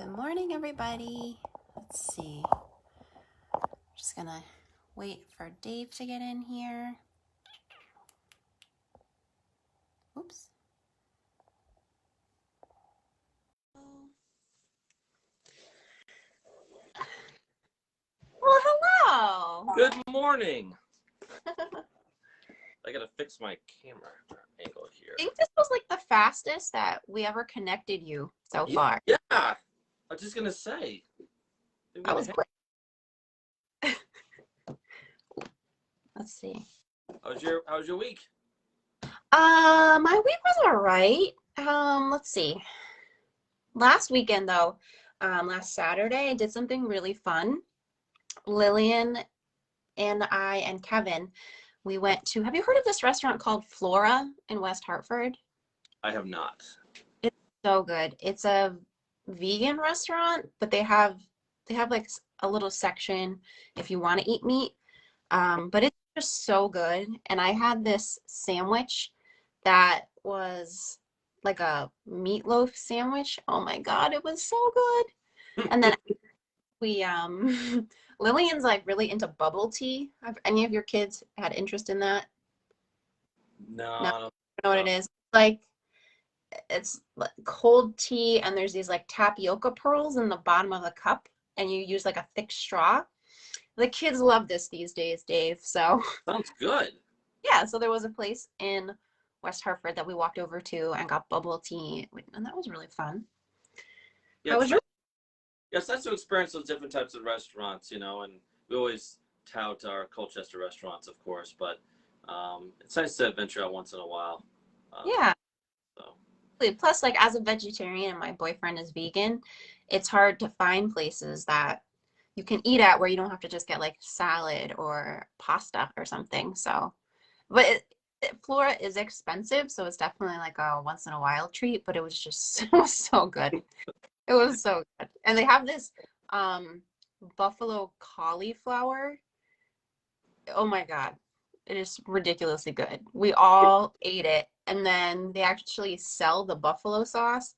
Good morning, everybody. Let's see. Just gonna wait for Dave to get in here. Oops. Well, hello. Good morning. I gotta fix my camera angle here. I think this was like the fastest that we ever connected you so far. Yeah, I was just gonna say. That was great. Let's see. How was your week? My week was all right. Let's see. Last weekend though, last Saturday, I did something really fun. Lillian and I and Kevin, we went to, have you heard of this restaurant called Flora in West Hartford? I have not. It's so good. It's a vegan restaurant, but they have like a little section if you want to eat meat. But it's just so good. And I had this sandwich that was like a meatloaf sandwich. Oh my God, it was so good. And then we Lillian's like really into bubble tea. Have any of your kids had interest in that? No, No, I I don't know what it is. Like it's like cold tea and there's these like tapioca pearls in the bottom of the cup and you use like a thick straw. The kids love this these days, Dave. So sounds good. yeah, so there was a place in West Hartford that we walked over to and got bubble tea, and that was really fun. Yeah, How was your? it's nice to experience those different types of restaurants, and we always tout our Colchester restaurants, of course, but it's nice to venture out once in a while. Yeah. So. Plus, like as a vegetarian and my boyfriend is vegan, it's hard to find places that you can eat at where you don't have to just get like salad or pasta or something. So, but Flora is expensive, so it's definitely like a once in a while treat, but it was just it was so good. It was so good. And they have this buffalo cauliflower. Oh my God. It is ridiculously good. We all ate it. And then they actually sell the buffalo sauce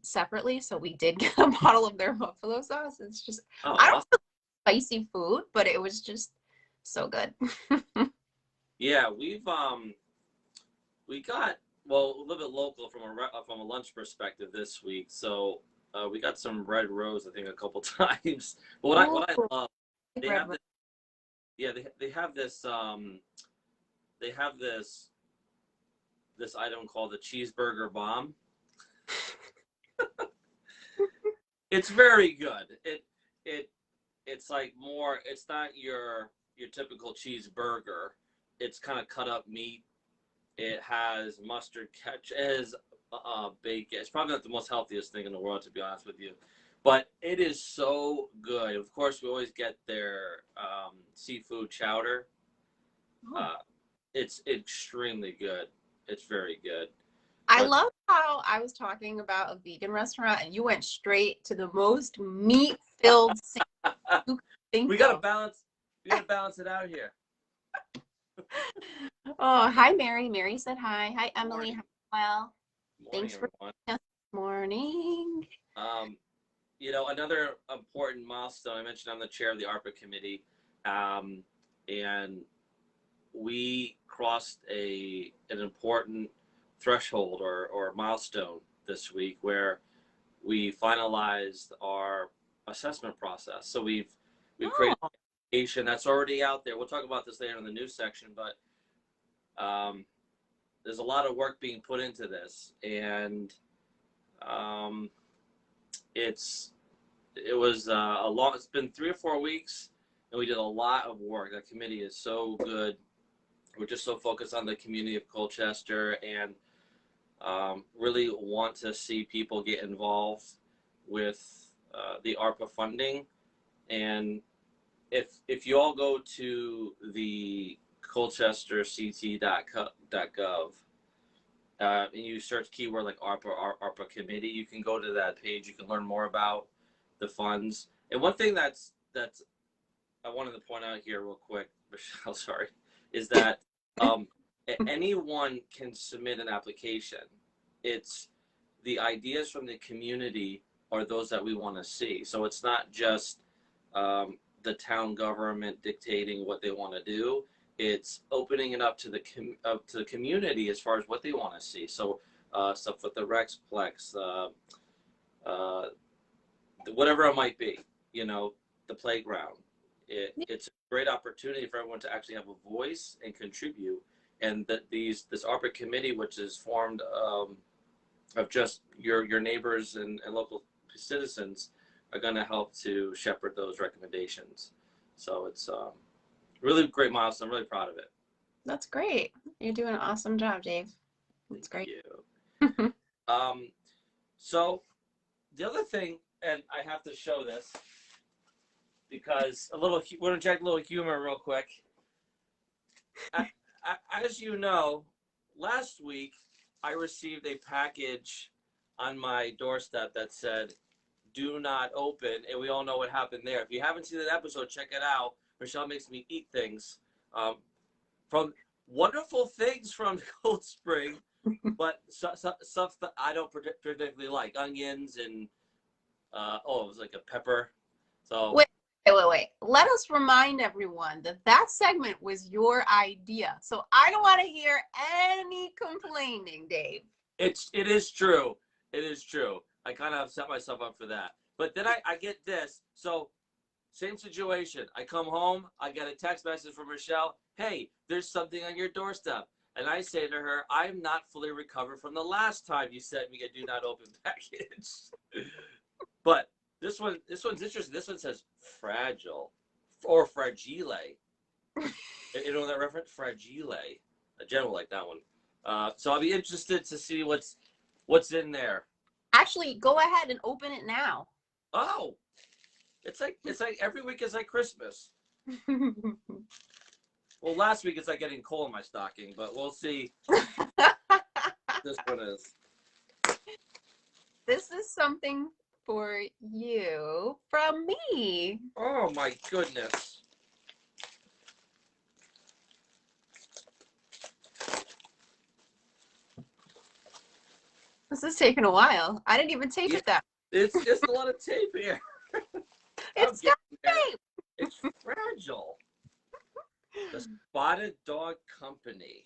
separately. So we did get a bottle of their buffalo sauce. It's just, I don't like spicy food, but it was just so good. Yeah, we got, well, a little bit local from a lunch perspective this week. So we got some red rose, I think, a couple times. But what I love, they have this, yeah, they have this this item called the cheeseburger bomb. It's very good. It's like more. It's not your typical cheeseburger. It's kind of cut up meat. It has mustard ketchup. It has bacon. It's probably not the most healthiest thing in the world, to be honest with you, but it is so good. Of course, we always get their seafood chowder. It's extremely good. It's very good. I love how I was talking about a vegan restaurant and you went straight to the most meat-filled thing. We gotta balance it out here. Oh, hi, Mary. Mary said hi. Hi, Emily. Hi, well. Thanks for everyone. Morning. Another important milestone I mentioned, I'm the chair of the ARPA committee, and we crossed an important threshold or milestone this week where we finalized our assessment process. So we've created an application that's already out there. We'll talk about this later in the news section, but there's a lot of work being put into this, and it's been 3 or 4 weeks, and we did a lot of work. That committee is so good. We're just so focused on the community of Colchester, and really want to see people get involved with the ARPA funding. And if you all go to the colchesterct.gov and you search keyword like ARPA committee, you can go to that page. You can learn more about the funds. And one thing that's I wanted to point out here real quick, Michelle, sorry, is that anyone can submit an application. It's the ideas from the community are those that we want to see. So it's not just the town government dictating what they want to do. It's opening it up to the community as far as what they want to see. So stuff with the Rexplex, uh, whatever it might be, the playground. It's a great opportunity for everyone to actually have a voice and contribute. And that this ARPA committee, which is formed of just your neighbors and local citizens, are going to help to shepherd those recommendations. So it's really great milestone. I'm really proud of it. That's great. You're doing an awesome job, Dave. That's great. Thank you. So the other thing, and I have to show this because we're going to inject a little humor real quick. As you know, last week I received a package on my doorstep that said, "Do not open," and we all know what happened there. If you haven't seen that episode, check it out. Michelle makes me eat things from wonderful things from Cold Spring, but stuff that I don't particularly like, onions and it was like a pepper. So wait. Let us remind everyone that segment was your idea. So I don't want to hear any complaining, Dave. it is true. It is true. I kind of set myself up for that. But then I get this. So same situation. I come home. I get a text message from Michelle. "Hey, there's something on your doorstep." And I say to her, "I'm not fully recovered from the last time you sent me a do not open package." But this one's interesting. This one says fragile or fragile. You know that reference? Fragile. A general like that one. So I'll be interested to see what's in there. Actually, go ahead and open it now. Oh, it's like every week is like Christmas. Well, last week it's like getting coal in my stocking, but we'll see. This one is. This is something for you from me. Oh my goodness. This is taking a while. I didn't even tape it that. It's a lot of tape here. It's got tape. It's fragile. The Spotted Dog Company.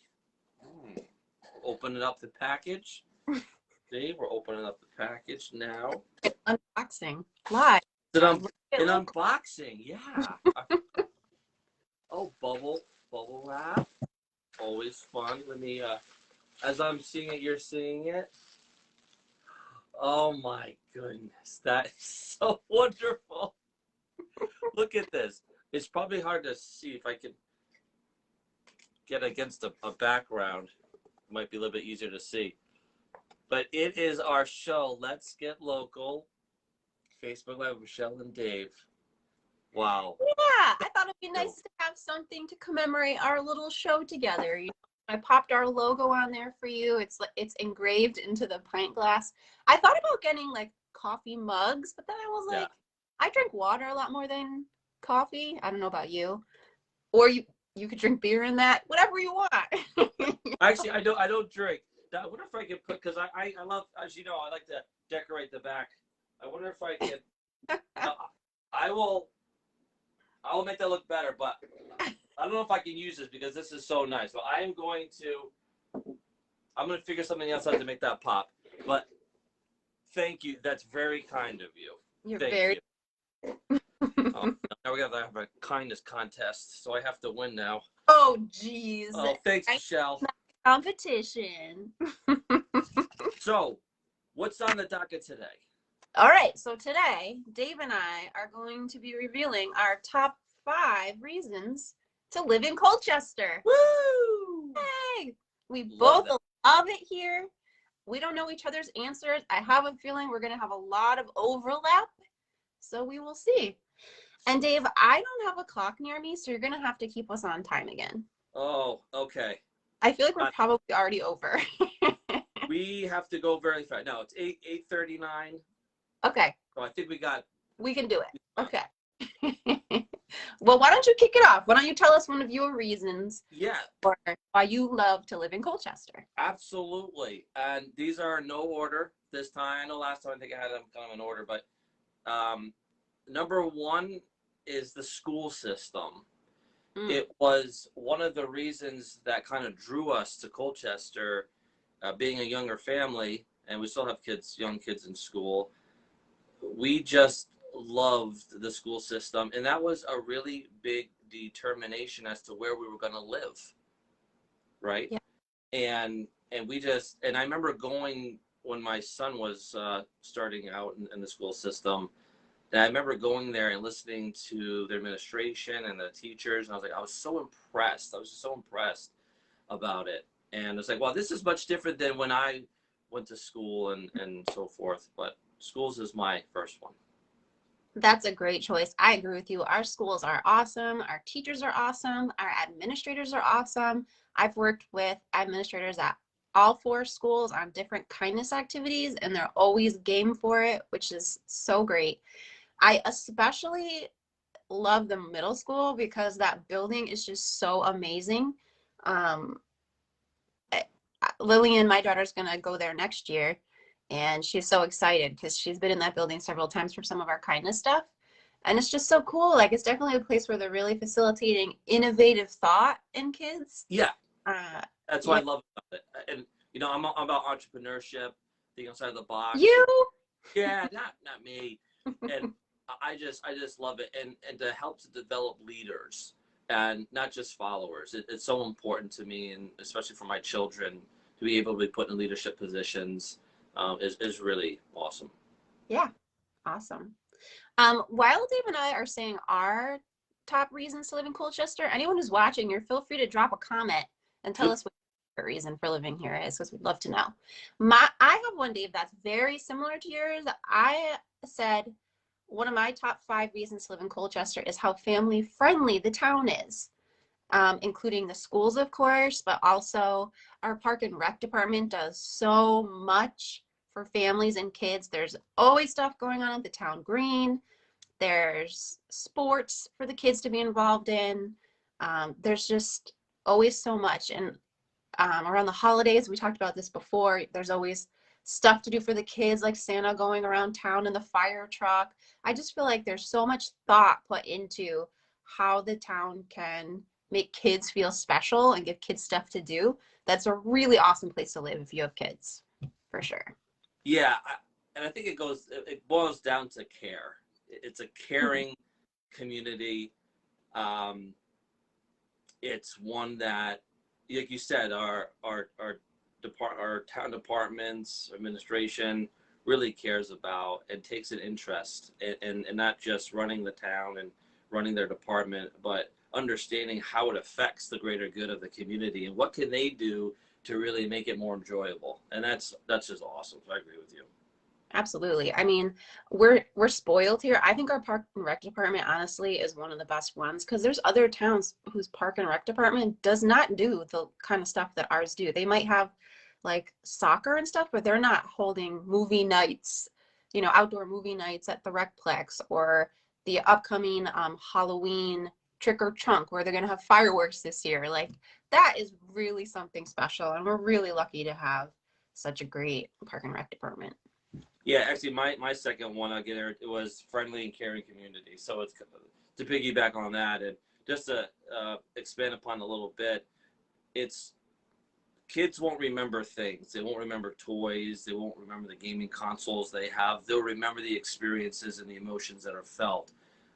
Opening up the package. See, we're opening up the package now. Unboxing live. An unboxing, yeah. Oh, bubble wrap. Always fun. Let me, as I'm seeing it, you're seeing it. Oh my goodness, that is so wonderful. Look at this. It's probably hard to see if I can get against a background. It might be a little bit easier to see. But it is our show, Let's Get Local. Facebook Live with Michelle and Dave. Wow. Yeah, I thought it'd be nice to have something to commemorate our little show together. I popped our logo on there for you. It's engraved into the pint glass. I thought about getting like coffee mugs, but then I was like, I drink water a lot more than coffee. I don't know about you. Or you could drink beer in that. Whatever you want. Actually, I don't drink. I wonder if I can put, because I love, as you know, I like to decorate the back. I wonder if I can. I will make that look better, but I don't know if I can use this because this is so nice. But I'm going to figure something else out to make that pop. But thank you. That's very kind of you. You're thank very. You. Now we have to have a kindness contest, so I have to win now. Oh, jeez. Oh, thanks, Michelle. Competition. So, what's on the docket today? All right. So today, Dave and I are going to be revealing our top 5 reasons to live in Colchester. Woo! Hey! We both love it here. We don't know each other's answers. I have a feeling we're going to have a lot of overlap. So we will see. And Dave, I don't have a clock near me, so you're going to have to keep us on time again. Oh, okay. I feel like we're probably already over. We have to go very fast. No, it's 8:39. Okay. So I think we can do it. Okay. Well, why don't you kick it off? Why don't you tell us one of your reasons Yeah, for why you love to live in Colchester? absolutely. And these are no order this time. I know last time I think I had them kind of in order, but um, number one is the school system. Mm, It was one of the reasons that kind of drew us to Colchester, being a younger family, and we still have kids, young kids in school. We just loved the school system, and that was a really big determination as to where we were going to live, right? yeah. And we just, and I remember going when my son was starting out in the school system. And I remember going there and listening to the administration and the teachers, and I was like, I was so impressed. I was just so impressed about it. And it's like, well, this is much different than when I went to school and so forth. But schools is my first one. That's a great choice. I agree with you. Our schools are awesome. Our teachers are awesome. Our administrators are awesome. I've worked with administrators at all four schools on different kindness activities, and they're always game for it, which is so great. I especially love the middle school because that building is just so amazing. Um, I- Lillian, my daughter's gonna go there next year, and she's so excited because she's been in that building several times for some of our kindness stuff. And it's just so cool. Like it's definitely a place where they're really facilitating innovative thought in kids. Yeah, Uh, that's what yeah, I love about it. And I'm about entrepreneurship, thinking outside the box. you. Yeah, not me. And I just love it, and to help to develop leaders and not just followers. It's so important to me, and especially for my children to be able to be put in leadership positions is really awesome. Yeah, awesome. While Dave and I are saying our top reasons to live in Colchester, anyone who's watching, you're feel free to drop a comment and tell Yep. us what your reason for living here is, because we'd love to know. I have one, Dave, that's very similar to yours. I said one of my top five reasons to live in Colchester is how family friendly the town is, including the schools, of course, but also our park and rec department does so much for families and kids. There's always stuff going on at the town green. There's sports for the kids to be involved in. There's just always so much. And around the holidays, we talked about this before, there's always stuff to do for the kids, like Santa going around town in the fire truck. I just feel like there's so much thought put into how the town can make kids feel special and give kids stuff to do. That's a really awesome place to live if you have kids, for sure. Yeah, and I think it boils down to care. It's a Mhm. caring community. Um, it's one that, like you said, our town departments, administration really cares about and takes an interest in not just running the town and running their department, but understanding how it affects the greater good of the community and what can they do to really make it more enjoyable. And that's just awesome. So I agree with you. Absolutely. I mean, we're spoiled here. I think our park and rec department honestly is one of the best ones because there's other towns whose park and rec department does not do the kind of stuff that ours do. They might have like soccer and stuff, but they're not holding movie nights, outdoor movie nights at the Recplex, or the upcoming Halloween trick or trunk where they're gonna have fireworks this year. Like that is really something special, and we're really lucky to have such a great park and rec department. Yeah, actually, my second one I get there, it was friendly and caring community. So it's to piggyback on that and just to expand upon a little bit. It's kids won't remember things. They won't remember toys. They won't remember the gaming consoles they have. They'll remember the experiences and the emotions that are felt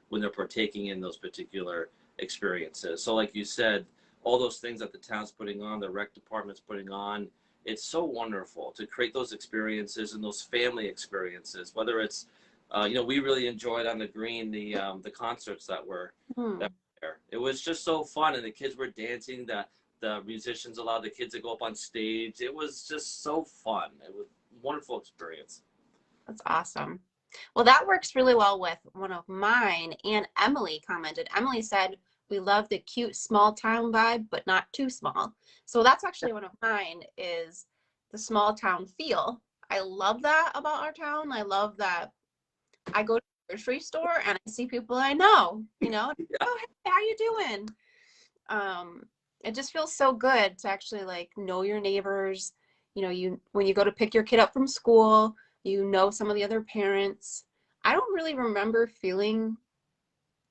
when they're partaking in those particular experiences. So, like you said, all those things that the town's putting on, the rec department's putting on, it's so wonderful to create those experiences and those family experiences. Whether it's, we really enjoyed on the green the concerts that Hmm. were there. It was just so fun, and the kids were dancing. The musicians allowed the kids to go up on stage. It was just so fun. It was a wonderful experience. That's awesome. Well, that works really well with one of mine. And Emily commented. Emily said, "We love the cute small town vibe, but not too small." So that's actually one of mine is the small town feel. I love that about our town. I love that I go to grocery store and I see people I know, Yeah. oh, hey, how you doing? Um, it just feels so good to actually like know your neighbors. You when you go to pick your kid up from school, you know some of the other parents. I don't really remember feeling,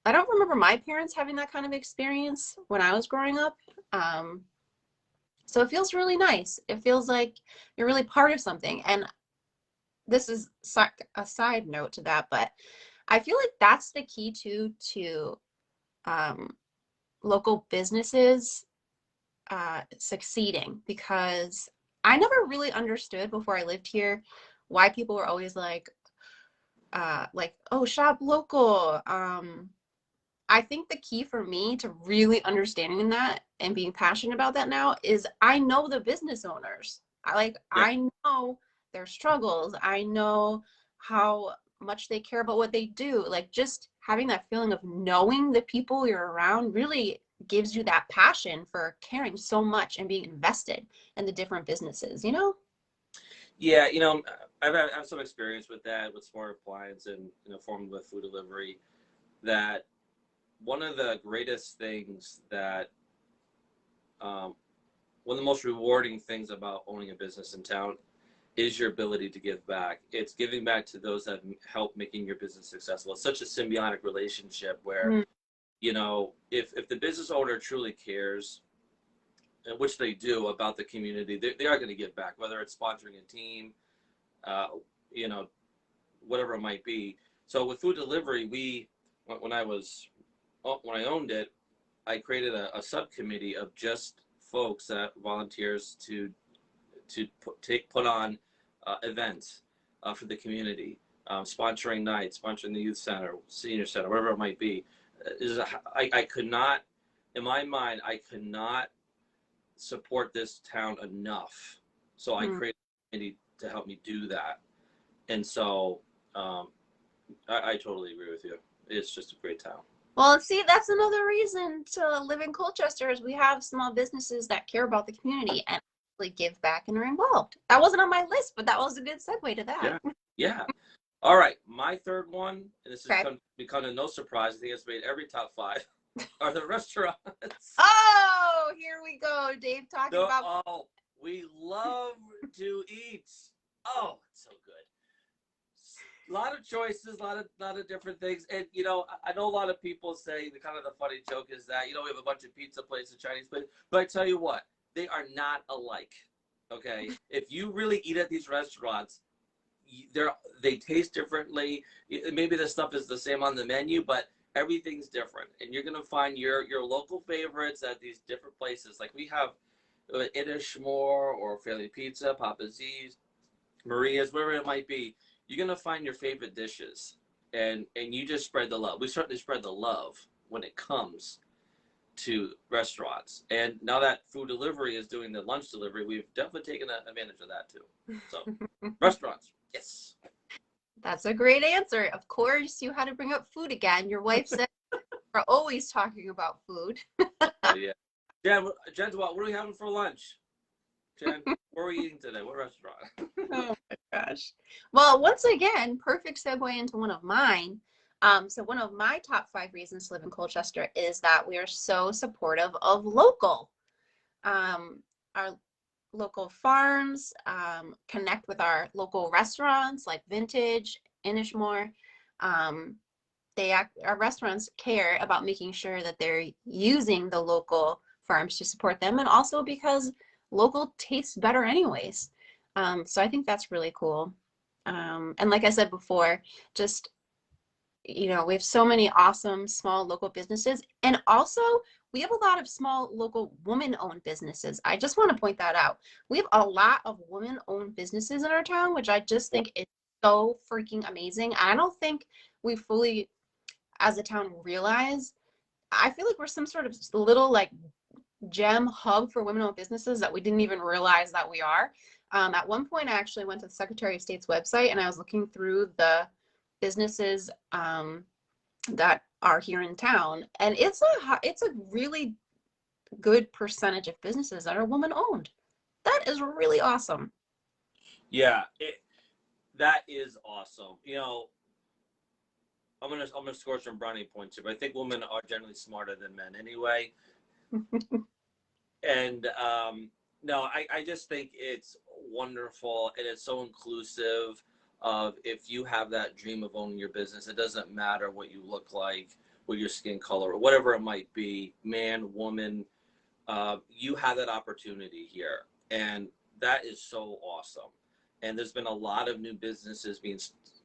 I don't remember my parents having that kind of experience when I was growing up. Um, so it feels really nice. It feels like you're really part of something. And this is a side note to that, but I feel like that's the key to um, local businesses succeeding, because I never really understood before I lived here why people were always like, oh, shop local. I think the key for me to really understanding that and being passionate about that now is I know the business owners. Yep. I know their struggles. I know how much they care about what they do. Like just having that feeling of knowing the people you're around really gives you that passion for caring so much and being invested in the different businesses, you know? Yeah, I have some experience with that, with smart appliance and forming with food delivery. That one of the greatest things that um, one of the most rewarding things about owning a business in town is your ability to give back. It's giving back to those that help making your business successful. It's such a symbiotic relationship where, Mm, if the business owner truly cares, and which they do, about the community, they are going to give back, whether it's sponsoring a team, uh, you know, whatever it might be. So with food delivery, when I was, when I owned it, I created a subcommittee of just folks that volunteers to put on events for the community, sponsoring nights, sponsoring the youth center, senior center, whatever it might be. I could not, in my mind, I could not support this town enough. So I mm. created a committee to help me do that. And so um, I totally agree with you. It's just a great town. Well, see, that's another reason to live in Colchester is we have small businesses that care about the community and actually give back and are involved. That wasn't on my list, but that was a good segue to that. Yeah. Yeah. All right. My third one, and this has Okay. become a no surprise, I think it's made every top five, are the restaurants. Oh, here we go. Dave talking No, about oh, we love to eat. Oh, it's so good. A lot of choices, a lot of different things, and I know a lot of people say the kind of the funny joke is that we have a bunch of pizza places, Chinese places, but I tell you what, they are not alike. Okay, if you really eat at these restaurants, they're they taste differently. Maybe the stuff is the same on the menu, but everything's different, and you're gonna find your local favorites at these different places. Like we have Itishmore or Philly Pizza, Papa Z's, Maria's, wherever it might be. You're gonna find your favorite dishes, and you just spread the love. We certainly spread the love when it comes to restaurants. And now that food delivery is doing the lunch delivery, we've definitely taken advantage of that too. So restaurants, yes. that's a great answer. Of course, you had to bring up food again. Your wife said we're always talking about food. Oh yeah. Jen's what are we having for lunch? Jen, where are we eating today? What restaurant? Oh my gosh. Well, once again, perfect segue into one of mine. So one of my top 5 reasons to live in Colchester is that we are so supportive of local. Our local farms, connect with our local restaurants like Vintage, Inishmore. Um, our restaurants care about making sure that they're using the local farms to support them, and also because local tastes better anyways. So I think that's really cool. And like I said before, just we have so many awesome small local businesses, and also we have a lot of small local woman-owned businesses. I just want to point that out. We have a lot of women-owned businesses in our town, which I just think is so freaking amazing. And I don't think we fully, as a town, realize. I feel like we're some sort of little like gem hub for women-owned businesses that we didn't even realize that we are. At one point, I actually went to the Secretary of State's website and I was looking through the businesses that are here in town, and it's a really good percentage of businesses that are woman-owned. That is really awesome. Yeah, that is awesome. I'm gonna score some brownie points here, but I think women are generally smarter than men anyway. And no, I just think it's wonderful, and it's so inclusive of if you have that dream of owning your business, it doesn't matter what you look like, what your skin color, or whatever it might be, man, woman, you have that opportunity here. And that is so awesome. And there's been a lot of new businesses being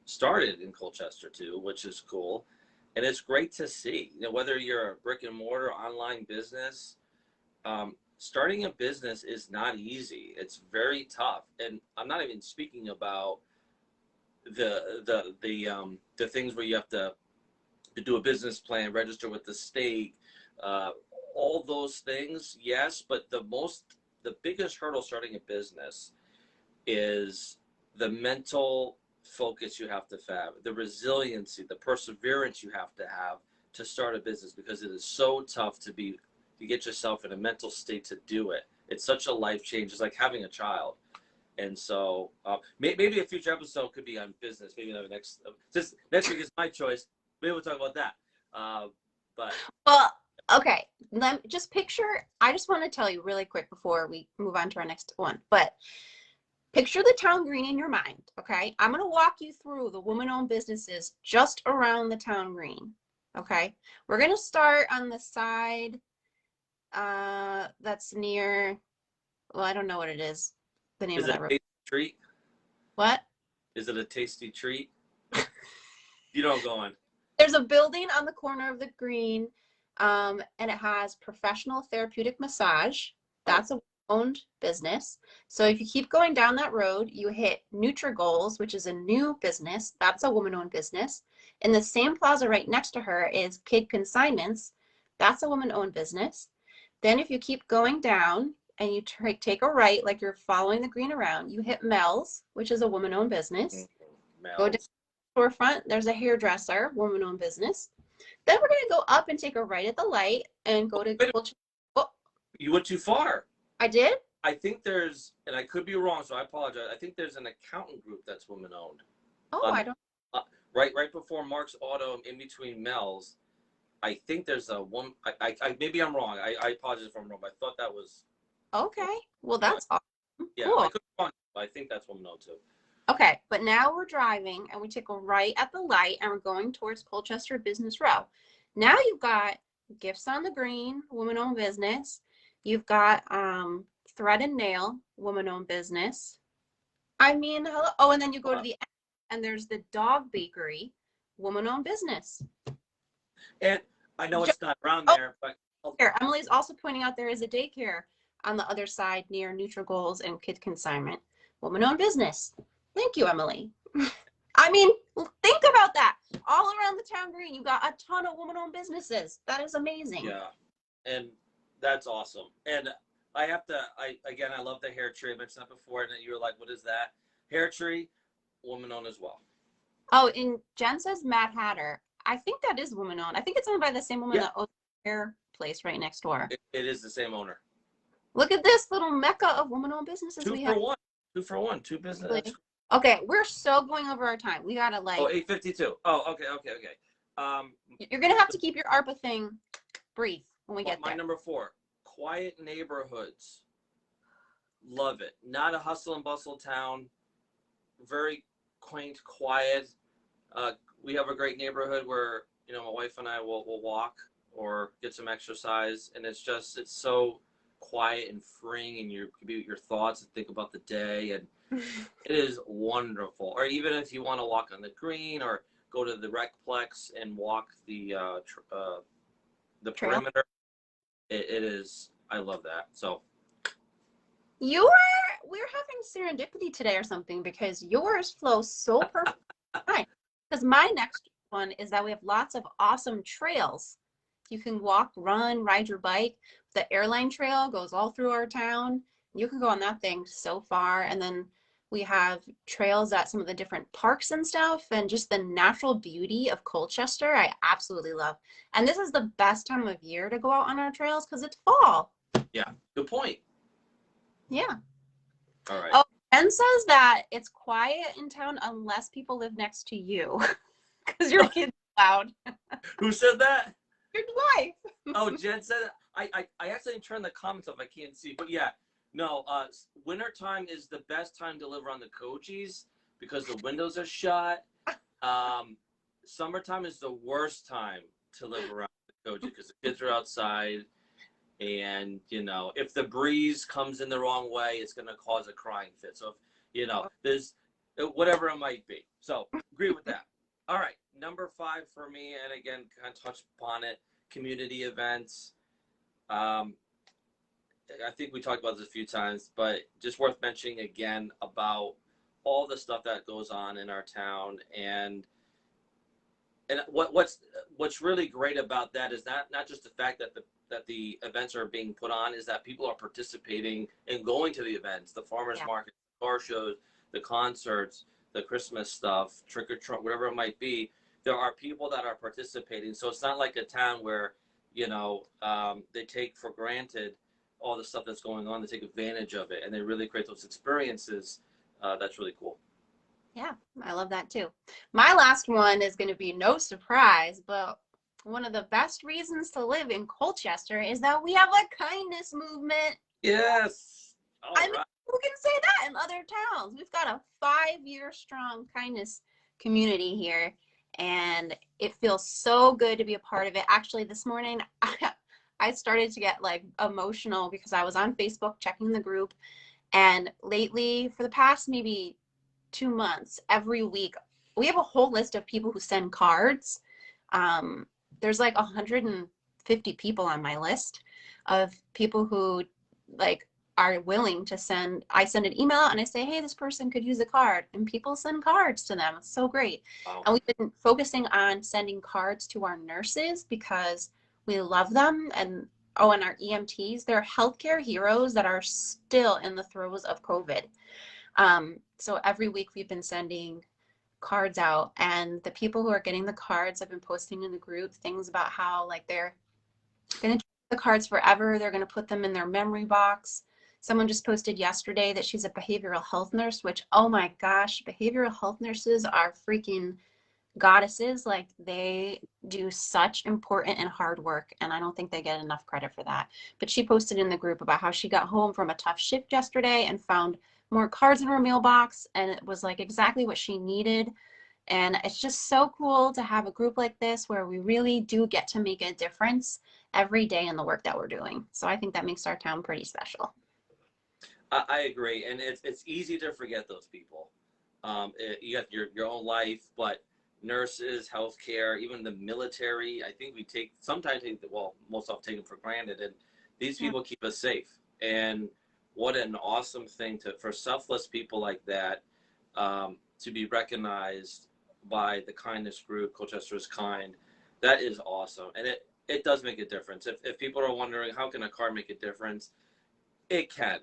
started in Colchester too, which is cool. And it's great to see, whether you're a brick and mortar online business, starting a business is not easy. It's very tough. And I'm not even speaking about the things where you have to do a business plan, register with the state, all those things, yes, but the biggest hurdle starting a business is the mental focus you have to have, the resiliency, the perseverance you have to start a business, because it is so tough to get yourself in a mental state to do it. It's such a life change. It's like having a child. And so maybe a future episode could be on business. Maybe the next week is my choice. Maybe we'll talk about that. But Well, okay. Just picture, I just want to tell you really quick before we move on to our next one, but picture the town green in your mind, okay? I'm going to walk you through the woman-owned businesses just around the town green, okay? We're going to start on the side that's near, well, I don't know what it is, the name is of it that a road. tasty treat? What? Is it a tasty treat? You know I'm going. There's a building on the corner of the green, and it has professional therapeutic massage. That's a owned business. So if you keep going down that road, you hit Nutrigoals, which is a new business. That's a woman-owned business. In the same plaza right next to her is Kid Consignments. That's a woman-owned business. Then if you keep going down and you take a right, like you're following the green around, you hit Mel's, which is a woman-owned business. Go down the storefront, there's a hairdresser, woman-owned business. Then we're going to go up and take a right at the light and go to Colchester. Oh, you went too far. I did? I think there's, and I could be wrong, so I apologize. I think there's an accountant group that's woman-owned. Oh, I don't. Right before Mark's Auto, in between Mel's. I think there's a one. Maybe I'm wrong. I apologize if I'm wrong, but I thought that was. Okay. Well, that's awesome. Yeah, Cool. I could be wrong, but I think that's woman-owned too. Okay, but now we're driving and we take a right at the light and we're going towards Colchester Business Row. Now you've got Gifts on the Green, woman-owned business. You've got Thread and Nail, woman-owned business. I mean, hello. Oh, and then you go to the end and there's the Dog Bakery, woman-owned business. And I know it's not around there, but here, Emily's also pointing out there is a daycare on the other side near Nutrigoals and Kid Consignment, woman-owned business. Thank you, Emily. I mean, think about that. All around the town green, you got a ton of woman-owned businesses. That is amazing. Yeah, and that's awesome. And I love the hair tree. I mentioned that before, and you were like, what is that? Hair tree, woman-owned as well. Oh, and Jen says Mad Hatter. I think that is woman-owned. I think it's owned by the same woman that owns the hair place right next door. It is the same owner. Look at this little mecca of woman-owned businesses we have. 2 for 1. 2 businesses. Okay, we're so going over our time. We gotta 8:52. Oh, okay. You're gonna have to keep your ARPA thing brief when we get there. My number 4, quiet neighborhoods. Love it. Not a hustle and bustle town. Very quaint, quiet. We have a great neighborhood where my wife and I will walk or get some exercise, and it's so quiet and freeing, and you can be with your thoughts and think about the day, and it is wonderful. Or even if you want to walk on the green or go to the Recplex and walk the perimeter, it is. I love that. So we're having serendipity today or something, because yours flows so perfect. Because my next one is that we have lots of awesome trails. You can walk, run, ride your bike. The airline trail goes all through our town. You can go on that thing so far. And then we have trails at some of the different parks and stuff, and just the natural beauty of Colchester I absolutely love. And this is the best time of year to go out on our trails because it's fall. Yeah, good point. Yeah. All right. Oh, Ben says that it's quiet in town unless people live next to you because your kids loud. Who said that? Your wife. Oh, Jen said it. I accidentally turned the comments off. I can't see. But yeah, no, wintertime is the best time to live around the Coaches because the windows are shut. Summertime is the worst time to live around the Coaches because the kids are outside. And, if the breeze comes in the wrong way, it's going to cause a crying fit. So, there's whatever it might be. So, agree with that. All right. Number 5 for me, and again, kind of touched upon it, community events. I think we talked about this a few times, but just worth mentioning again about all the stuff that goes on in our town. And what's really great about that is not just the fact that the events are being put on, is that people are participating and going to the events, the farmers market, car shows, the concerts, the Christmas stuff, trick or treat, whatever it might be. There are people that are participating. So it's not like a town where, they take for granted all the stuff that's going on. They take advantage of it and they really create those experiences. That's really cool. Yeah, I love that too. My last one is going to be no surprise, but one of the best reasons to live in Colchester is that we have a kindness movement. Yes. All right. Who can say that in other towns? We've got a 5-year strong kindness community here, and it feels so good to be a part of it. Actually, this morning, I started to get like emotional because I was on Facebook checking the group, and lately, for the past maybe 2 months, every week, we have a whole list of people who send cards. There's like 150 people on my list of people who like are willing to send. I send an email and I say, hey, this person could use a card, and people send cards to them. It's so great. Wow. And we've been focusing on sending cards to our nurses because we love them. And and our EMTs, they're healthcare heroes that are still in the throes of COVID. So every week we've been sending cards out, and the people who are getting the cards have been posting in the group things about how like they're going to keep the cards forever. They're going to put them in their memory box. Someone just posted yesterday that she's a behavioral health nurse, which, oh my gosh, behavioral health nurses are freaking goddesses. Like, they do such important and hard work, and I don't think they get enough credit for that. But she posted in the group about how she got home from a tough shift yesterday and found more cards in her mailbox, and it was like exactly what she needed. And it's just so cool to have a group like this where we really do get to make a difference every day in the work that we're doing. So I think that makes our town pretty special. I agree, and it's easy to forget those people. You got your own life, but nurses, healthcare, even the military, I think we sometimes most often take them for granted, and these people keep us safe. And what an awesome thing for selfless people like that to be recognized by the kindness group, Colchester is Kind. That is awesome, and it does make a difference. If people are wondering how can a card make a difference, it can.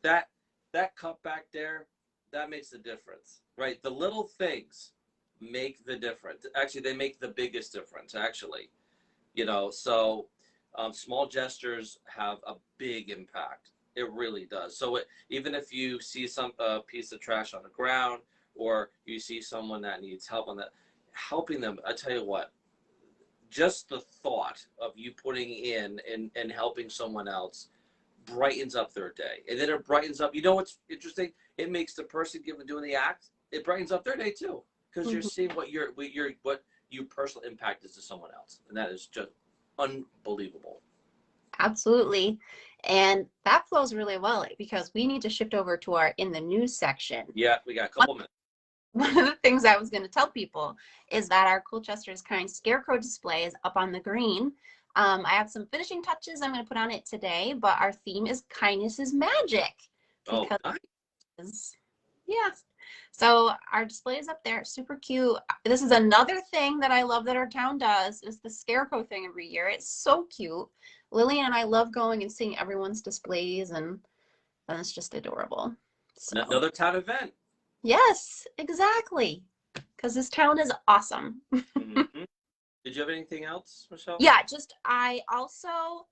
That cup back there, that makes the difference, right? The little things make the difference. Actually, they make the biggest difference, actually. So small gestures have a big impact. It really does. So even if you see some piece of trash on the ground, or you see someone that needs help helping them, I tell you what, just the thought of you putting in and helping someone else brightens up their day. And then it brightens up, what's interesting? It makes the person doing the act, it brightens up their day too. Because you're seeing what your personal impact is to someone else. And that is just unbelievable. Absolutely. And that flows really well because we need to shift over to our in the news section. Yeah, we got a couple minutes. One of the things I was going to tell people is that our Colchester's Kind scarecrow display is up on the green. I have some finishing touches I'm going to put on it today, but our theme is kindness is magic. Oh, nice. Yeah. So our display is up there, super cute. This is another thing that I love that our town does, is the scarecrow thing every year. It's so cute. Lillian and I love going and seeing everyone's displays, and it's just adorable. So. Another town event. Yes, exactly. Because this town is awesome. Mm-hmm. Did you have anything else, Michelle? Yeah, I also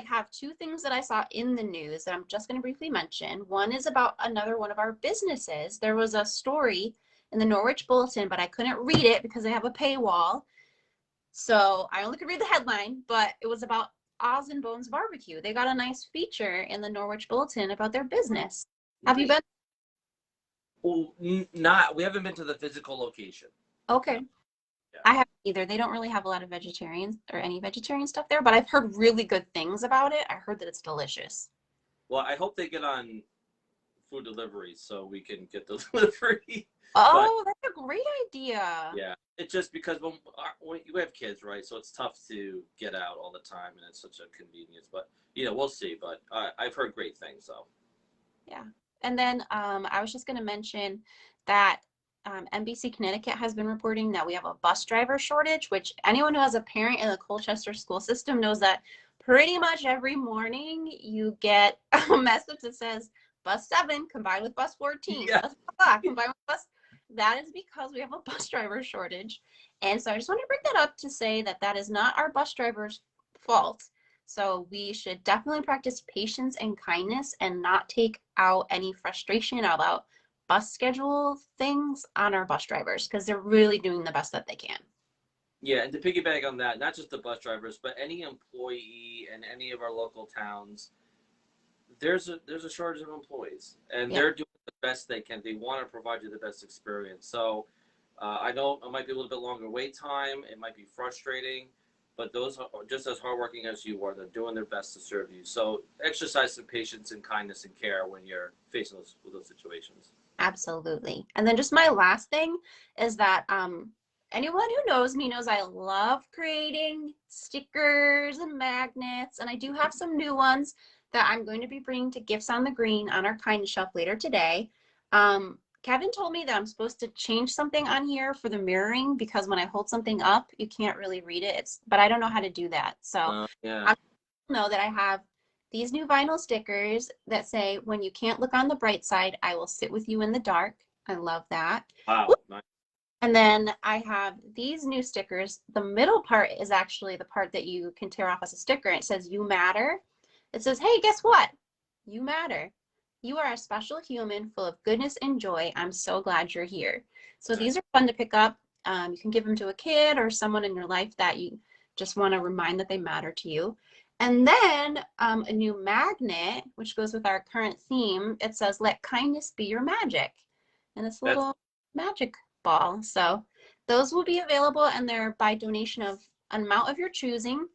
have 2 things that I saw in the news that I'm just going to briefly mention. One is about another one of our businesses. There was a story in the Norwich Bulletin, but I couldn't read it because they have a paywall. So I only could read the headline, but it was about Oz and Bones Barbecue. They got a nice feature in the Norwich Bulletin about their business. Have you Neat. been? Well, not. We haven't been to the physical location. Okay. No. Yeah. I haven't either. They don't really have a lot of vegetarians or any vegetarian stuff there, but I've heard really good things about it. I heard that it's delicious. Well, I hope they get on food delivery so we can get the delivery. But Oh, that's a great idea. yeah, it's just because when you have kids, right? So it's tough to get out all the time, and it's such a convenience. But we'll see. But I've heard great things, so. Yeah. And then I was just going to mention that NBC Connecticut has been reporting that we have a bus driver shortage, which anyone who has a parent in the Colchester school system knows that pretty much every morning you get a message that says bus 7 combined with bus 14, Yeah. bus blah, combined with bus. That is because we have a bus driver shortage. And so I just want to bring that up to say that that is not our bus drivers' fault. So we should definitely practice patience and kindness and not take out any frustration about bus schedule things on our bus drivers because they're really doing the best that they can. Yeah, and to piggyback on that, not just the bus drivers, but any employee in any of our local towns, there's a shortage of employees, and Yeah, they're doing the best they can. They want to provide you the best experience. So I know it might be a little bit longer wait time. It might be frustrating, but those are just as hardworking as you are. They're doing their best to serve you. So exercise some patience and kindness and care when you're facing those situations. absolutely. And then just my last thing is that anyone who knows me knows I love creating stickers and magnets, and I do have some new ones that I'm going to be bringing to Gifts on the Green on our kindness shelf later today. Kevin told me that I'm supposed to change something on here for the mirroring because when I hold something up, you can't really read it. But I don't know how to do that. So Yeah. I'm know that I have these new vinyl stickers that say, when you can't look on the bright side, I will sit with you in the dark. I love that. Wow. Nice. And then I have these new stickers. The middle part is actually the part that you can tear off as a sticker. It says, you matter. It says, hey, guess what? You matter. You are a special human full of goodness and joy. I'm so glad you're here. So Nice. these are fun to pick up. You can give them to a kid or someone in your life that you just want to remind that they matter to you. And then a new magnet, which goes with our current theme. It says, let kindness be your magic. And it's a That's little magic ball. So those will be available and they're by donation of an amount of your choosing.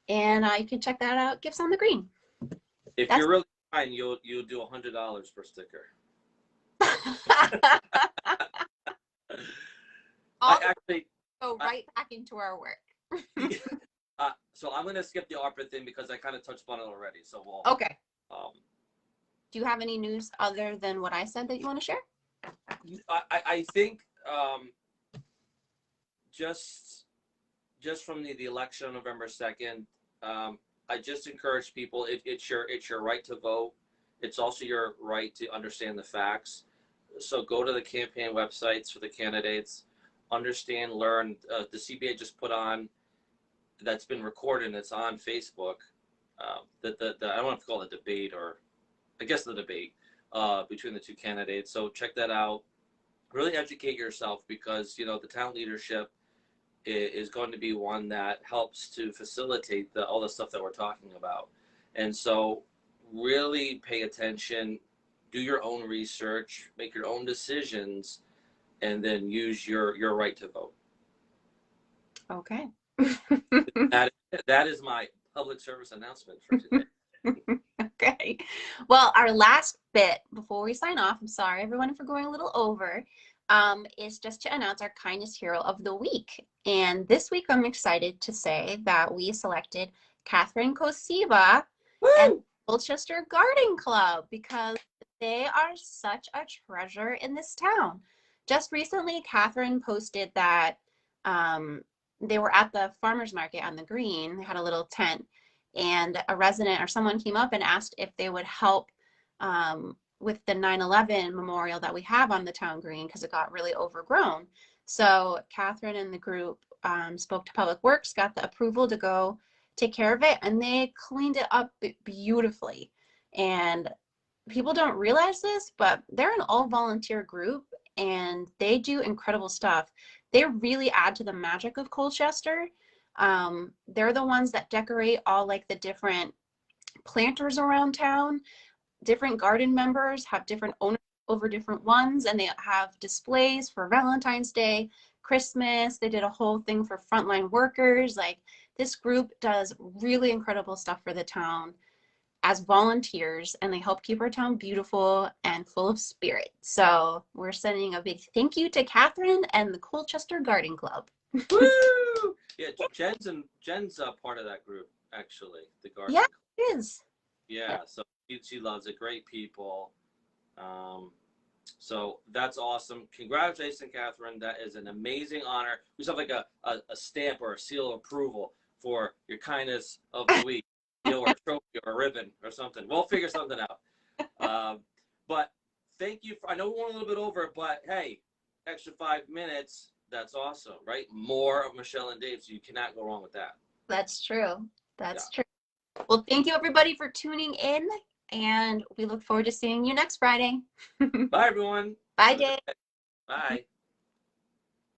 And you can check that out, Gifts on the Green. if That's you're really kind, you'll do $100 per sticker. I all actually, go I, right back into our work. so I'm gonna skip the opera thing because I kind of touched on it already. So we'll. Okay. Um, Do you have any news other than what I said that you want to share? I think just from the election on November 2nd, I just encourage people. It's your right to vote. It's also your right to understand the facts. So go to the campaign websites for the candidates, understand, learn. The CBA just put on that's been recorded and it's on Facebook. The I don't want to call it a debate, or I guess the debate between the two candidates. So check that out. Really educate yourself because the town leadership is going to be one that helps to facilitate all the stuff that we're talking about. And so really pay attention, do your own research, make your own decisions, and then use your right to vote. Okay. That is my public service announcement for today. Okay. Well, our last bit before we sign off, I'm sorry everyone for going a little over, is just to announce our kindness hero of the week. And this week I'm excited to say that we selected Catherine Kosiba and Colchester Garden Club because they are such a treasure in this town. Just recently, Catherine posted that they were at the farmer's market on the green. They had a little tent, and a resident or someone came up and asked if they would help with the 9/11 memorial that we have on the town green because it got really overgrown. So Catherine and the group spoke to Public Works, got the approval to go take care of it, and they cleaned it up beautifully. And people don't realize this, but they're an all volunteer group and they do incredible stuff. They really add to the magic of Colchester. They're the ones that decorate all like the different planters around town. Different garden members have different owners over different ones, and they have displays for Valentine's Day, Christmas. They did a whole thing for frontline workers. Like, this group does really incredible stuff for the town as volunteers, and they help keep our town beautiful and full of spirit. So we're sending a big thank you to Catherine and the Colchester Garden Club. Woo! Yeah, Jen's part of that group, actually, the garden. Yeah, it is. Yeah, so she loves it. Great people. So that's awesome. Congratulations, Catherine. That is an amazing honor. We just have like a stamp or a seal of approval for your kindness of the week, or a trophy or a ribbon or something. We'll figure something out. But thank you. I know we went a little bit over, but hey, extra 5 minutes. That's awesome, right? More of Michelle and Dave, so you cannot go wrong with that. That's true. That's true. Well, thank you everybody for tuning in, and we look forward to seeing you next Friday. Bye, everyone. Bye, Dave. Bye.